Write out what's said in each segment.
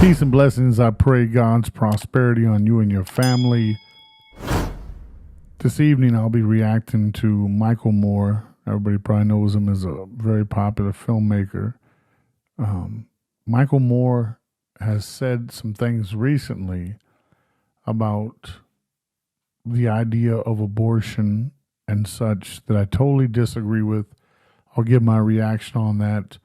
Peace and blessings. I pray God's prosperity on you and your family. This evening, I'll be reacting to Michael Moore. Everybody probably knows him as a very popular filmmaker. Michael Moore has said some things recently about the idea of abortion and such that I totally disagree with. I'll give my reaction on that.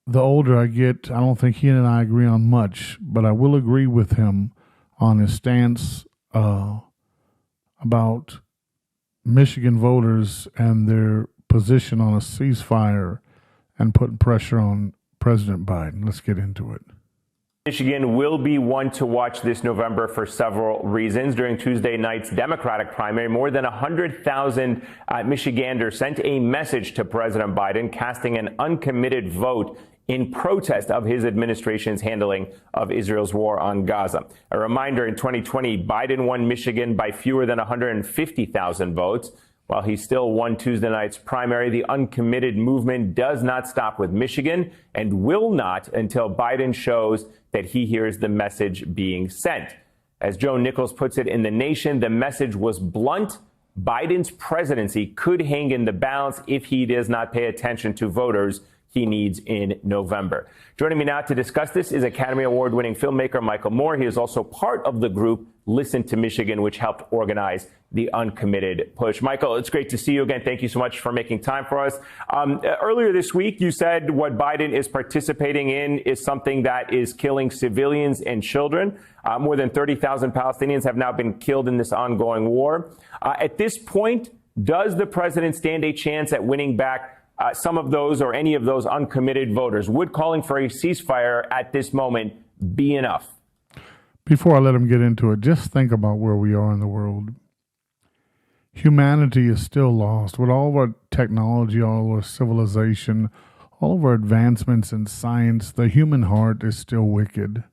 The older I get, I don't think he and I agree on much, but I will agree with him on his stance about Michigan voters and their position on a ceasefire and putting pressure on President Biden. Let's get into it. Michigan will be one to watch this November for several reasons. During Tuesday night's Democratic primary, more than 100,000 Michiganders sent a message to President Biden, casting an uncommitted vote in protest of his administration's handling of Israel's war on Gaza. A reminder, in 2020, Biden won Michigan by fewer than 150,000 votes. While he still won Tuesday night's primary, the uncommitted movement does not stop with Michigan and will not until Biden shows that he hears the message being sent. As Joe Nichols puts it in The Nation, the message was blunt. Biden's presidency could hang in the balance if he does not pay attention to voters he needs in November. Joining me now to discuss this is Academy Award-winning filmmaker Michael Moore. He is also part of the group Listen to Michigan, which helped organize the uncommitted push. Michael, it's great to see you again. Thank you so much for making time for us. Earlier this week, you said what Biden is participating in is something that is killing civilians and children. More than 30,000 Palestinians have now been killed in this ongoing war. At this point, does the president stand a chance at winning back some of those or any of those uncommitted voters? Would calling for a ceasefire at this moment be enough? Before I let him get into it, just think about where we are in the world. Humanity is still lost. With all of our technology, all of our civilization, all of our advancements in science, the human heart is still wicked.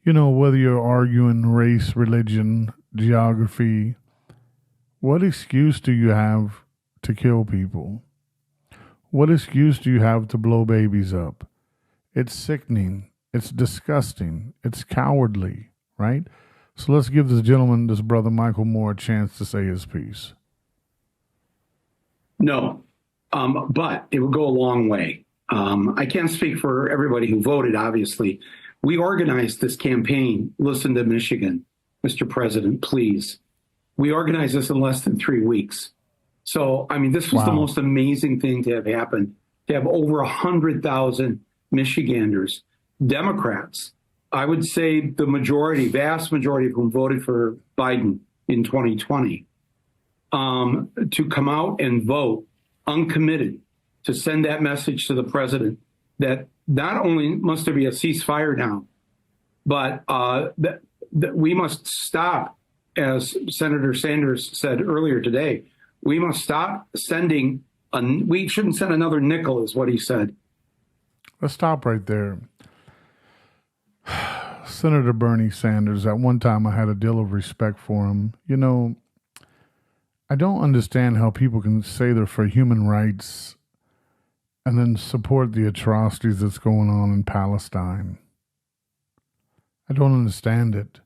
You know, whether you're arguing race, religion, geography, what excuse do you have to kill people? What excuse do you have to blow babies up? It's sickening. It's disgusting. It's cowardly, right? So let's give this gentleman, this brother Michael Moore, a chance to say his piece. No, but it would go a long way. I can't speak for everybody who voted, obviously. We organized this campaign, Listen to Michigan, Mr. President, please. We organized this in less than 3 weeks. So, I mean, this was the most amazing thing to have happened, to have over 100,000 Michiganders, Democrats, I would say the majority, vast majority of whom voted for Biden in 2020, to come out and vote uncommitted, to send that message to the president that not only must there be a ceasefire now, but that we must stop, as Senator Sanders said earlier today, we must stop sending, we shouldn't send another nickel, is what he said. Let's stop right there. Senator Bernie Sanders, at one time I had a deal of respect for him. You know, I don't understand how people can say they're for human rights and then support the atrocities that's going on in Palestine. I don't understand it.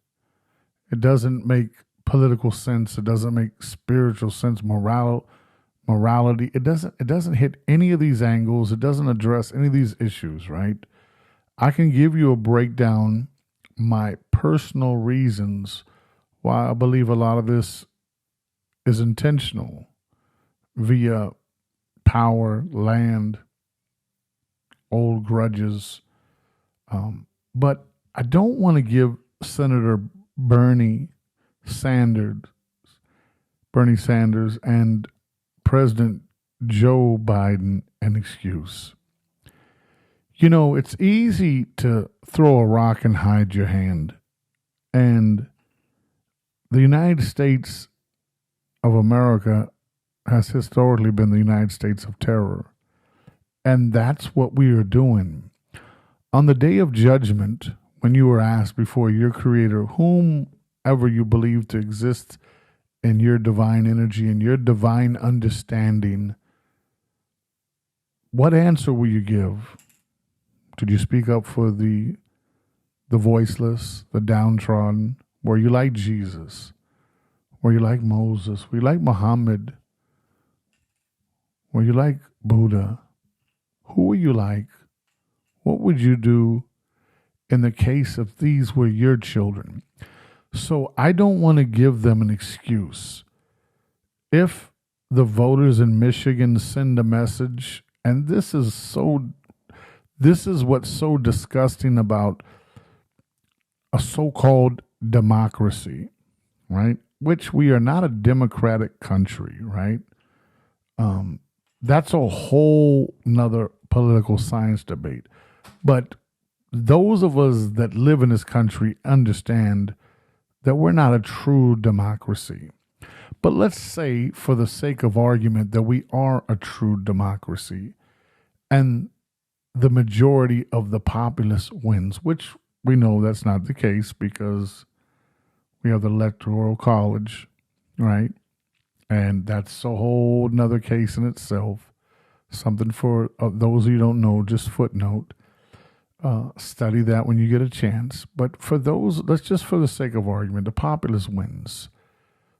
It doesn't make political sense. It doesn't make spiritual sense, morality. It doesn't hit any of these angles. It doesn't address any of these issues, right? I can give you a breakdown, my personal reasons why I believe a lot of this is intentional via power, land, old grudges. But I don't want to give Senator Bernie Sanders and President Joe Biden an excuse. You know, it's easy to throw a rock and hide your hand. And the United States of America has historically been the United States of terror. And that's what we are doing. On the day of judgment, when you were asked before your Creator, whomever you believe to exist in your divine energy and your divine understanding, what answer will you give? Did you speak up for the voiceless, the downtrodden? Were you like Jesus? Were you like Moses? Were you like Muhammad? Were you like Buddha? Who were you like? What would you do in the case if these were your children? So I don't want to give them an excuse. If the voters in Michigan send a message, and this is what's so disgusting about a so-called democracy, right? Which we are not a democratic country, right? That's a whole nother political science debate. But those of us that live in this country understand that we're not a true democracy. But let's say, for the sake of argument, that we are a true democracy and the majority of the populace wins, which we know that's not the case because we have the Electoral College, right? And that's a whole nother case in itself. Something for those of you who don't know, just footnote. Study that when you get a chance. But for those, let's just for the sake of argument, the populace wins.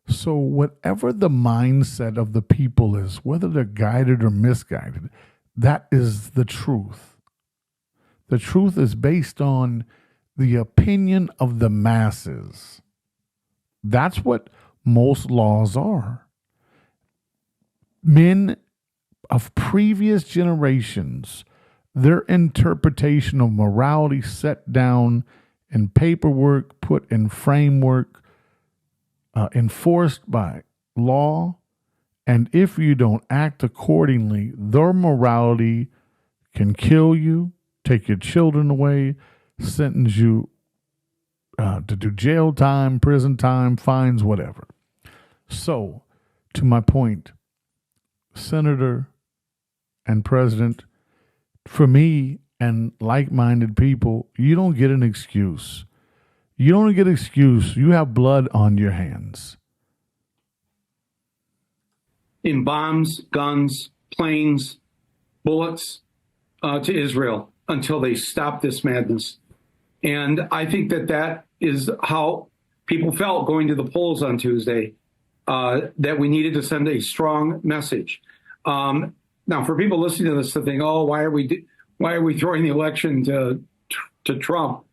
So whatever the mindset of the people is, whether they're guided or misguided, that is the truth. The truth is based on the opinion of the masses. That's what most laws are. Men of previous generations, their interpretation of morality set down in paperwork, put in framework, enforced by law, and if you don't act accordingly, their morality can kill you, take your children away, sentence you to do jail time, prison time, fines, whatever. So, to my point, Senator and President, for me and like-minded people, you don't get an excuse. You don't get an excuse. You have blood on your hands. In bombs, guns, planes, bullets to Israel until they stop this madness. And I think that is how people felt going to the polls on Tuesday, that we needed to send a strong message. Now, for people listening to this to think, oh, why are we throwing the election to Trump?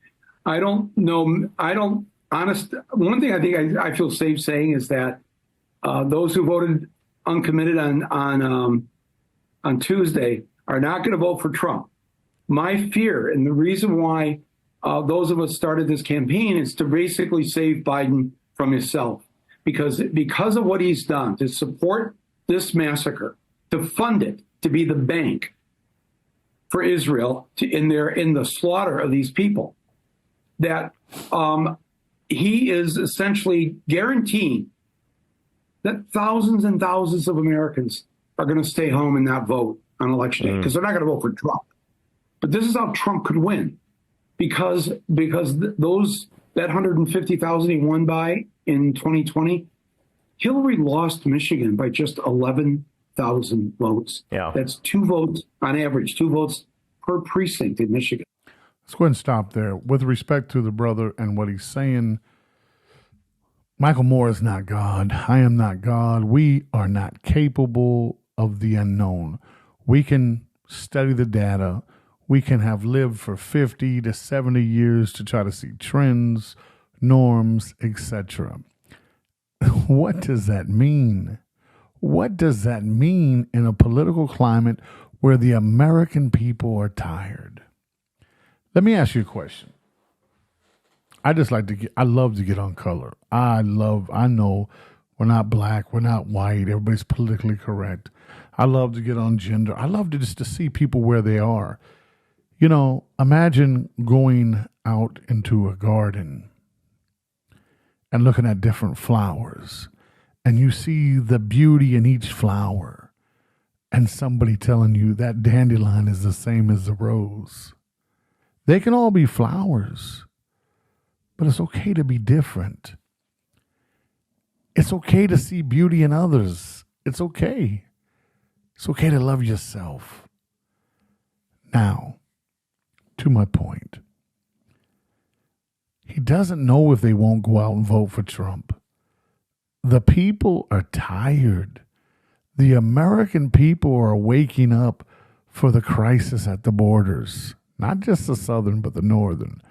I don't know. One thing I think I feel safe saying is that those who voted uncommitted on Tuesday are not going to vote for Trump. My fear, and the reason why those of us started this campaign, is to basically save Biden from himself, because of what he's done to support this massacre, to fund it, to be the bank for Israel in the slaughter of these people, that he is essentially guaranteeing that thousands and thousands of Americans are going to stay home and not vote on election day because they're not going to vote for Trump. But this is how Trump could win, because that 150,000 he won by in 2020, Hillary lost Michigan by just 11,000 votes. Yeah. That's 2 votes on average, 2 votes per precinct in Michigan. Let's go ahead and stop there. With respect to the brother and what he's saying, Michael Moore is not God. I am not God. We are not capable of the unknown. We can study the data. We can have lived for 50 to 70 years to try to see trends, norms, etc. What does that mean? What does that mean in a political climate where the American people are tired? Let me ask you a question. I love to get on color. I know we're not black, we're not white, everybody's politically correct. I love to get on gender. I love to see people where they are. You know, imagine going out into a garden and looking at different flowers, and you see the beauty in each flower, and somebody telling you that dandelion is the same as the rose. They can all be flowers, but it's okay to be different. It's okay to see beauty in others. It's okay. It's okay to love yourself. Now, to my point. He doesn't know if they won't go out and vote for Trump. The people are tired. The American people are waking up for the crisis at the borders, not just the southern, but the northern.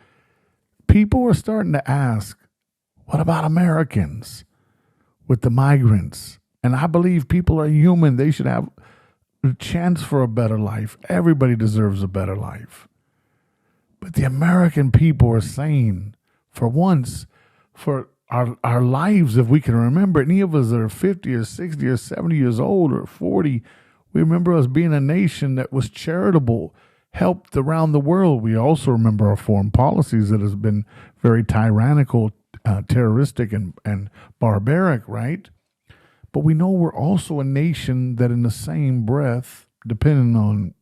People are starting to ask, what about Americans with the migrants? And I believe people are human. They should have a chance for a better life. Everybody deserves a better life. But the American people are saying, for once, for our lives, if we can remember, any of us that are 50 or 60 or 70 years old or 40, we remember us being a nation that was charitable, helped around the world. We also remember our foreign policies that has been very tyrannical, terroristic, and barbaric, right? But we know we're also a nation that in the same breath, depending on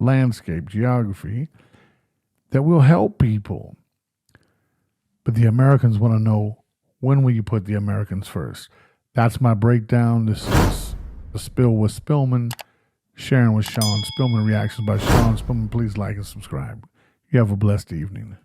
landscape, geography, that will help people. But the Americans want to know, when will you put the Americans first? That's my breakdown. This is The Spill with Spillman, sharing with Sean. Spillman Reactions by Sean Spillman. Please like and subscribe. You have a blessed evening.